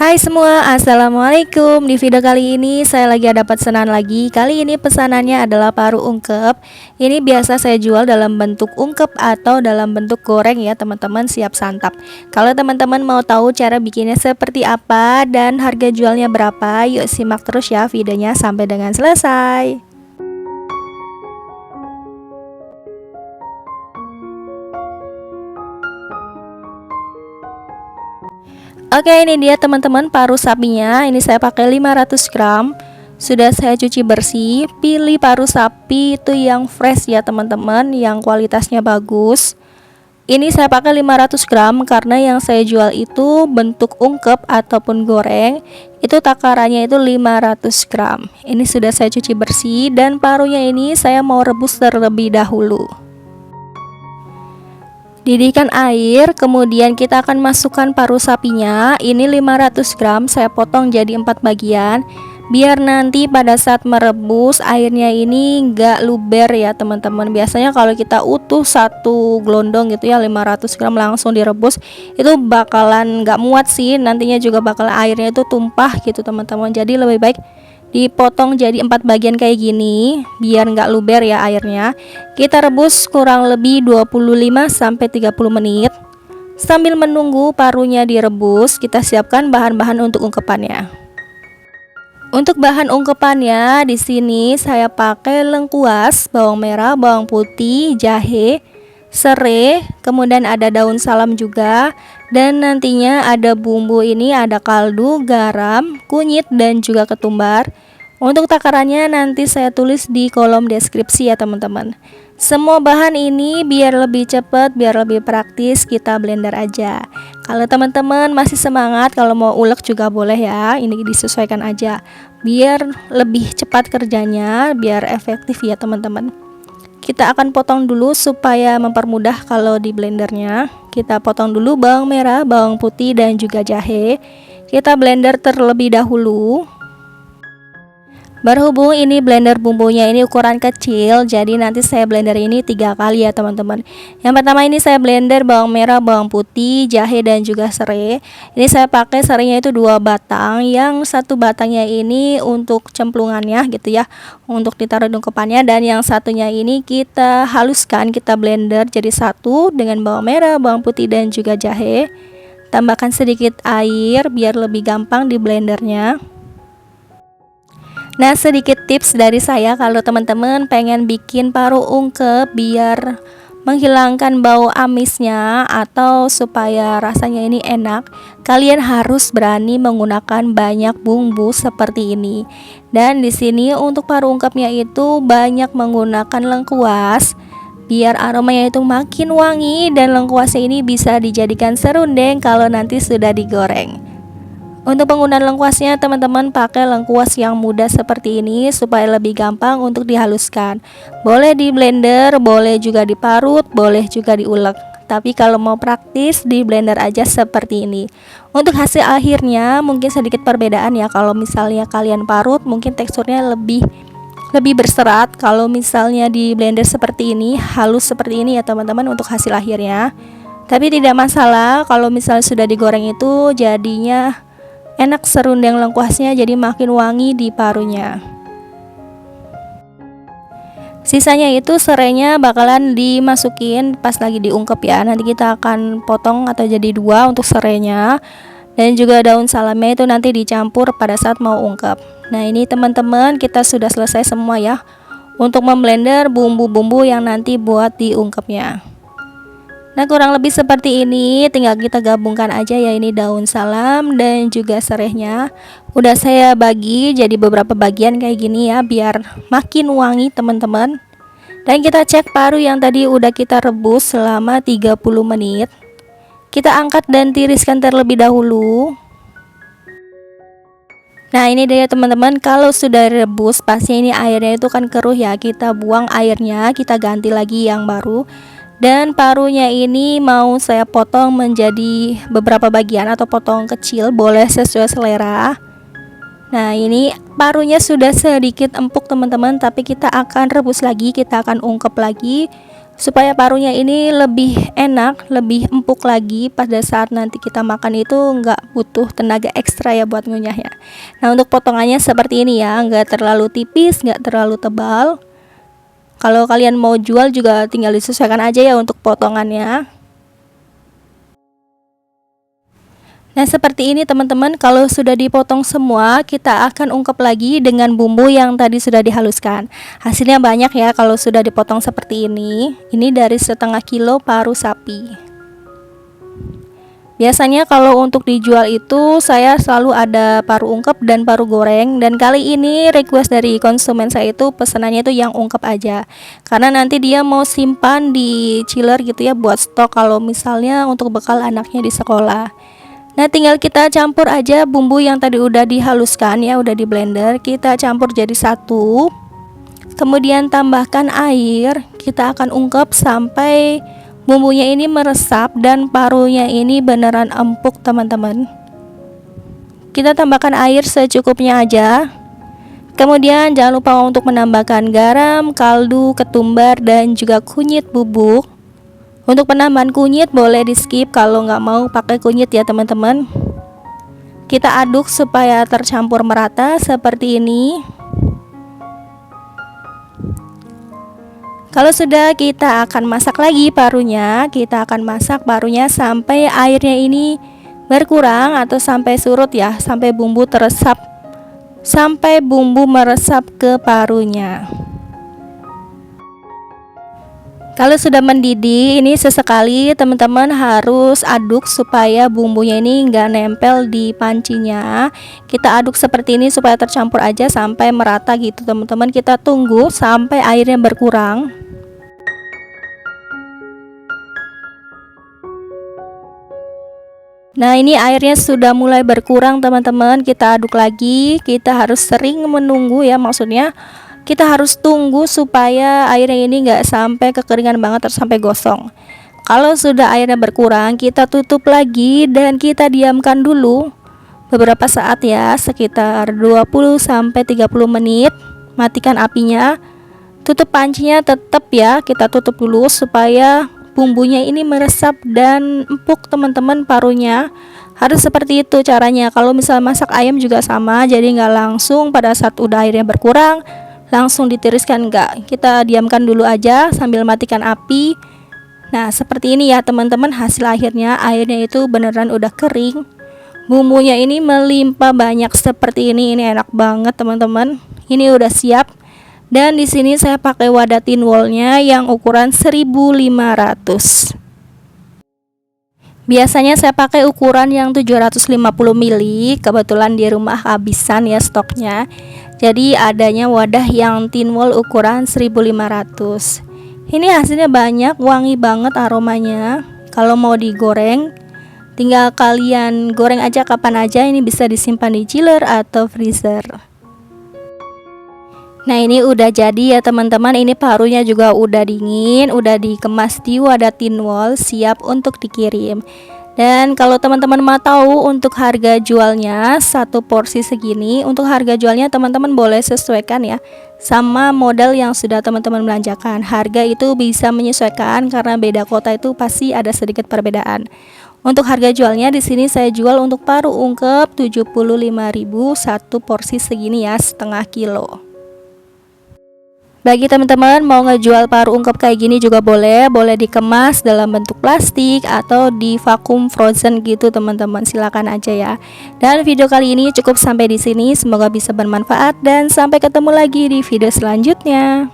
Hai semua, assalamualaikum. Di video kali ini saya lagi ada pesanan lagi. Kali ini pesanannya adalah paru ungkep. Ini biasa saya jual dalam bentuk ungkep atau dalam bentuk goreng ya teman-teman, siap santap. Kalau teman-teman mau tahu cara bikinnya seperti apa dan harga jualnya berapa, yuk simak terus ya videonya sampai dengan selesai. Oke, ini dia teman-teman paru sapinya. Ini saya pakai 500 gram. Sudah saya cuci bersih. Pilih paru sapi itu yang fresh ya teman-teman, yang kualitasnya bagus. Ini saya pakai 500 gram karena yang saya jual itu bentuk ungkep ataupun goreng. Itu takarannya itu 500 gram. Ini sudah saya cuci bersih dan parunya ini saya mau rebus terlebih dahulu. Didihkan air, kemudian kita akan masukkan paru sapinya. Ini 500 gram saya potong jadi 4 bagian, biar nanti pada saat merebus airnya ini enggak luber ya teman-teman. Biasanya kalau kita utuh satu gelondong gitu ya 500 gram langsung direbus, itu bakalan enggak muat sih, nantinya juga bakal airnya itu tumpah gitu teman-teman. Jadi lebih baik dipotong jadi 4 bagian kayak gini biar nggak luber ya airnya. Kita rebus kurang lebih 25-30 menit. Sambil menunggu parunya direbus, kita siapkan bahan-bahan untuk ungkepannya. Untuk bahan ungkepannya di sini saya pakai lengkuas, bawang merah, bawang putih, jahe, serai, kemudian ada daun salam juga, dan nantinya ada bumbu ini, ada kaldu, garam, kunyit, dan juga ketumbar. Untuk takarannya nanti saya tulis di kolom deskripsi ya teman-teman. Semua bahan ini biar lebih cepat, biar lebih praktis, kita blender aja. Kalau teman-teman masih semangat, kalau mau ulek juga boleh ya, ini disesuaikan aja biar lebih cepat kerjanya, biar efektif ya teman-teman. Kita akan potong dulu supaya mempermudah kalau di blendernya. Kita potong dulu bawang merah, bawang putih, dan juga jahe. Kita blender terlebih dahulu. Berhubung ini blender bumbunya ini ukuran kecil, jadi nanti saya blender ini 3 kali ya teman-teman. Yang pertama ini saya blender bawang merah, bawang putih, jahe, dan juga serai. Ini saya pakai serainya itu 2 batang, yang satu batangnya ini untuk cemplungannya gitu ya, untuk ditaruh di ungkepannya, dan yang satunya ini kita haluskan, kita blender jadi satu dengan bawang merah, bawang putih, dan juga jahe. Tambahkan sedikit air biar lebih gampang di blendernya. Nah, sedikit tips dari saya kalau teman-teman pengen bikin paru ungkep biar menghilangkan bau amisnya atau supaya rasanya ini enak, kalian harus berani menggunakan banyak bumbu seperti ini. Dan di sini untuk paru ungkepnya itu banyak menggunakan lengkuas biar aromanya itu makin wangi, dan lengkuasnya ini bisa dijadikan serundeng kalau nanti sudah digoreng. Untuk penggunaan lengkuasnya teman-teman pakai lengkuas yang muda seperti ini supaya lebih gampang untuk dihaluskan. Boleh di blender, boleh juga diparut, boleh juga diulek. Tapi kalau mau praktis di blender aja seperti ini. Untuk hasil akhirnya mungkin sedikit perbedaan ya. Kalau misalnya kalian parut mungkin teksturnya lebih berserat. Kalau misalnya di blender seperti ini, halus seperti ini ya teman-teman untuk hasil akhirnya. Tapi tidak masalah kalau misalnya sudah digoreng itu jadinya enak serundeng lengkuasnya, jadi makin wangi di parunya. Sisanya itu serainya bakalan dimasukin pas lagi diungkep ya. Nanti kita akan potong atau jadi 2 untuk serainya, dan juga daun salamnya itu nanti dicampur pada saat mau ungkep. Nah, ini teman-teman kita sudah selesai semua ya untuk memblender bumbu-bumbu yang nanti buat diungkepnya. Nah, kurang lebih seperti ini, tinggal kita gabungkan aja ya, ini daun salam dan juga serainya. Udah saya bagi jadi beberapa bagian kayak gini ya, biar makin wangi teman-teman. Dan kita cek paru yang tadi udah kita rebus selama 30 menit. Kita angkat dan tiriskan terlebih dahulu. Nah, ini dia teman-teman, kalau sudah rebus pasti ini airnya itu kan keruh ya. Kita buang airnya, kita ganti lagi yang baru. Dan parunya ini mau saya potong menjadi beberapa bagian atau potong kecil, boleh sesuai selera. Nah, ini parunya sudah sedikit empuk teman-teman, tapi kita akan rebus lagi, kita akan ungkep lagi supaya parunya ini lebih enak, lebih empuk lagi pada saat nanti kita makan itu nggak butuh tenaga ekstra ya buat ngunyahnya. Nah, untuk potongannya seperti ini ya, nggak terlalu tipis, nggak terlalu tebal. Kalau kalian mau jual juga tinggal disesuaikan aja ya untuk potongannya. Nah, seperti ini teman-teman, kalau sudah dipotong semua, kita akan ungkep lagi dengan bumbu yang tadi sudah dihaluskan. Hasilnya banyak ya kalau sudah dipotong seperti ini. Ini dari setengah kilo paru sapi. Biasanya kalau untuk dijual itu saya selalu ada paru ungkep dan paru goreng, dan kali ini request dari konsumen saya itu pesanannya itu yang ungkep aja. Karena nanti dia mau simpan di chiller gitu ya buat stok kalau misalnya untuk bekal anaknya di sekolah. Nah, tinggal kita campur aja bumbu yang tadi udah dihaluskan ya, udah di blender, kita campur jadi satu. Kemudian tambahkan air, kita akan ungkep sampai bumbunya ini meresap dan parunya ini beneran empuk teman-teman. Kita tambahkan air secukupnya aja. Kemudian jangan lupa untuk menambahkan garam, kaldu, ketumbar, dan juga kunyit bubuk. Untuk penambahan kunyit boleh di skip kalau nggak mau pakai kunyit ya teman-teman. Kita aduk supaya tercampur merata seperti ini. Kalau sudah, kita akan masak lagi parunya. Kita akan masak parunya sampai airnya ini berkurang atau sampai surut ya, sampai bumbu teresap, sampai bumbu meresap ke parunya. Kalau sudah mendidih, ini sesekali teman-teman harus aduk supaya bumbunya ini nggak nempel di pancinya. Kita aduk seperti ini supaya tercampur aja sampai merata gitu teman-teman. Kita tunggu sampai airnya berkurang. Nah, ini airnya sudah mulai berkurang teman-teman. Kita aduk lagi. Kita harus sering menunggu ya, maksudnya kita harus tunggu supaya airnya ini nggak sampai kekeringan banget atau sampai gosong. Kalau sudah airnya berkurang, kita tutup lagi dan kita diamkan dulu beberapa saat ya, sekitar 20-30 menit. Matikan apinya, tutup pancinya tetap ya, kita tutup dulu supaya bumbunya ini meresap dan empuk teman-teman. Parunya harus seperti itu caranya. Kalau misal masak ayam juga sama, jadi nggak langsung pada saat udah airnya berkurang langsung ditiriskan, enggak, kita diamkan dulu aja sambil matikan api. Nah, seperti ini ya teman-teman, hasil akhirnya airnya itu beneran udah kering, bumbunya ini melimpah banyak seperti ini enak banget teman-teman. Ini udah siap, dan di sini saya pakai wadah tin wallnya yang ukuran 1500. Biasanya saya pakai ukuran yang 750 ml, kebetulan di rumah habisan ya stoknya. Jadi adanya wadah yang tin wall ukuran 1500. Ini hasilnya banyak, wangi banget aromanya. Kalau mau digoreng, tinggal kalian goreng aja kapan aja, ini bisa disimpan di chiller atau freezer. Nah, ini udah jadi ya teman-teman. Ini parunya juga udah dingin, udah dikemas di wadah tin wall, siap untuk dikirim. Dan kalau teman-teman mau tahu untuk harga jualnya satu porsi segini, untuk harga jualnya teman-teman boleh sesuaikan ya sama modal yang sudah teman-teman belanjakan. Harga itu bisa menyesuaikan karena beda kota itu pasti ada sedikit perbedaan. Untuk harga jualnya di sini saya jual untuk paru ungkep 75.000 satu porsi segini ya, setengah kilo. Bagi teman-teman mau ngejual paru ungkep kayak gini juga boleh dikemas dalam bentuk plastik atau di vakum frozen gitu teman-teman, silakan aja ya. Dan video kali ini cukup sampai di sini, semoga bisa bermanfaat dan sampai ketemu lagi di video selanjutnya.